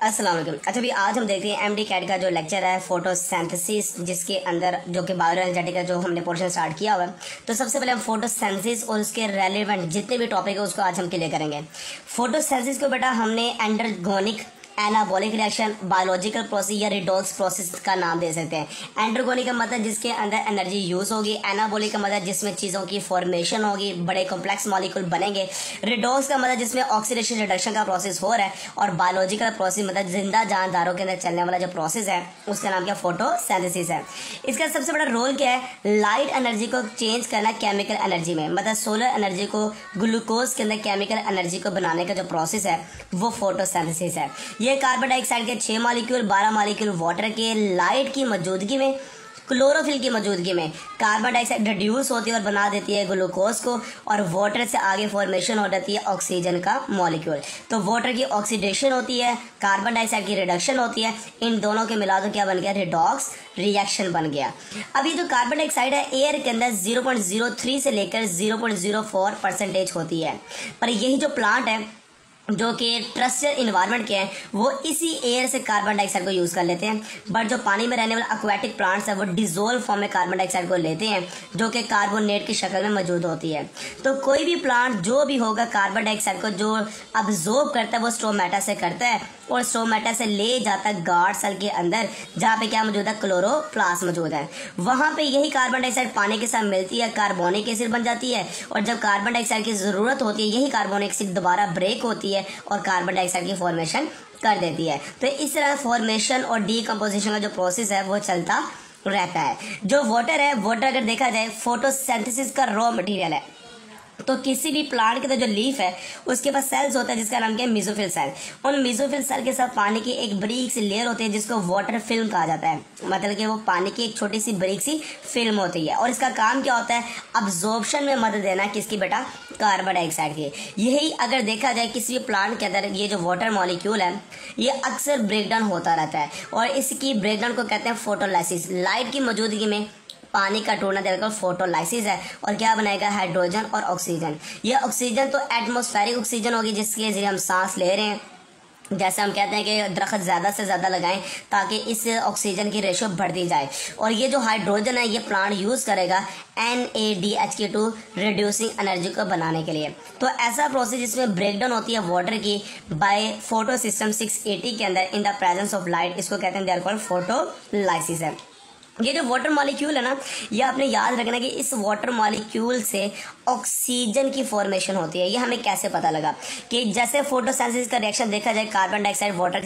अस्सलाम वालेकुम। अच्छा भी आज हम देखते हैं एमडी कैट का जो लेक्चर है फोटोसिंथेसिस, जिसके अंदर जो कि बायोएनर्जेटिक का जो हमने पोर्शन स्टार्ट किया हुआ है। तो सबसे पहले हम फोटोसिंथेसिस और उसके रेलेवेंट जितने भी टॉपिक है उसको आज हम क्लियर करेंगे। फोटोसिंथेसिस को बेटा हमने endergonic anabolic reaction, biological process या रिडॉक्स प्रोसेस का नाम दे सकते हैं। एंडरगोनिक का मतलब जिसके अंदर एनर्जी यूज होगी, एनाबॉलिक का मतलब जिसमें चीज़ों की फॉर्मेशन होगी, बड़े कॉम्प्लेक्स मॉलिक्यूल बनेंगे, रिडॉक्स का मतलब जिसमें ऑक्सीडेशन रिडक्शन का प्रोसेस हो रहा है, और बायोलॉजिकल प्रोसेस मतलब जिंदा जानदारों के अंदर चलने वाला जो प्रोसेस है उसका नाम क्या फोटोसिंथेसिस है। इसका सबसे बड़ा रोल क्या है? लाइट एनर्जी को चेंज करना केमिकल एनर्जी में, मतलब सोलर एनर्जी को ग्लूकोज के अंदर केमिकल एनर्जी को बनाने का जो प्रोसेस है वो फोटोसिंथेसिस है। ये कार्बन डाइऑक्साइड के 6 मॉलिक्यूल, 12 मॉलिक्यूल वाटर के लाइट की मौजूदगी में, क्लोरोफिल की मौजूदगी में कार्बन डाइऑक्साइड रिड्यूस होती है और बना देती है ग्लूकोज को, और वाटर से आगे फॉर्मेशन हो जाती है ऑक्सीजन का मॉलिक्यूल। तो वाटर की ऑक्सीडेशन होती है, कार्बन डाइऑक्साइड की रिडक्शन होती है, इन दोनों के मिला तो क्या बन गया? रिडॉक्स रिएक्शन बन गया। अभी जो कार्बन डाइऑक्साइड है एयर के अंदर 0.03 से लेकर 0.04% होती है, पर यही जो प्लांट है जो कि ट्रस्टेड इन्वायरमेंट के हैं वो इसी एयर से कार्बन डाइऑक्साइड को यूज़ कर लेते हैं। बट जो पानी में रहने वाले एक्वाटिक प्लांट्स है वो डिजोल्व फॉर्म में कार्बन डाइऑक्साइड को लेते हैं, जो कि कार्बोनेट की शक्ल में मौजूद होती है। तो कोई भी प्लांट जो भी होगा कार्बन डाइऑक्साइड को जो अब्जॉर्ब करता है वो स्टोमेटा से करता है, और स्टोमेटा से ले जाता है गार्ड सेल के अंदर, जहाँ पे क्या मौजूद है? क्लोरोप्लास्ट मौजूद है। वहाँ पे यही कार्बन डाइऑक्साइड पानी के साथ मिलती है, कार्बोनिक एसिड बन जाती है, और जब कार्बन डाइऑक्साइड की जरूरत होती है यही कार्बोनिक एसिड दोबारा ब्रेक होती है और कार्बन डाइऑक्साइड की फॉर्मेशन कर देती है। तो इस तरह फॉर्मेशन और डीकंपोजिशन का जो प्रोसेस है वो चलता रहता है। जो वाटर है, वाटर अगर देखा जाए फोटोसिंथेसिस का रॉ मटेरियल है। तो किसी भी प्लांट के तो जो लीफ है उसके पास सेल्स होता है जिसका नाम क्या है? Mesophyll cell. उन मेसोफिल सेल के साथ पानी की एक बारीक सी लेयर होती है जिसको वाटर फिल्म कहा जाता है, मतलब कि वो पानी की एक छोटी सी बारीक सी फिल्म होती है, और इसका काम क्या होता है? अब्जॉर्प्शन में मदद देना किसकी बेटा? कार्बन डाइऑक्साइड की। यही अगर देखा जाए किसी भी प्लांट के अंदर ये जो वाटर मॉलिक्यूल है ये अक्सर ब्रेकडाउन होता रहता है, और इसकी ब्रेकडाउन को कहते हैं फोटोलाइसिस। लाइट की मौजूदगी में पानी का टूटना देखकर फोटोलाइसिस है, और क्या बनाएगा? हाइड्रोजन और ऑक्सीजन। ये ऑक्सीजन तो एटमॉस्फेरिक ऑक्सीजन होगी जिसके जरिए हम सांस ले रहे हैं। जैसे हम कहते हैं कि दरख्त ज़्यादा से ज़्यादा लगाएं ताकि इस ऑक्सीजन की रेशो बढ़ती जाए, और ये जो हाइड्रोजन है ये प्लांट यूज़ करेगा NADH2 रिड्यूसिंग एनर्जी को बनाने के लिए। तो ऐसा प्रोसेस जिसमें ब्रेकडाउन होती है वाटर की बाय फोटो सिस्टम 680 के अंदर in the presence of light, इसको कहते हैं दे आर कॉल्ड फोटोलाइसिस है। ये जो वाटर मॉलिक्यूल है ना, ये आपने याद रखना कि इस वाटर मॉलिक्यूल से ऑक्सीजन की फॉर्मेशन होती है। ये हमें कैसे पता लगा? कि जैसे फोटोसिंथेसिस का रिएक्शन देखा जाए कार्बन डाइऑक्साइड वाटर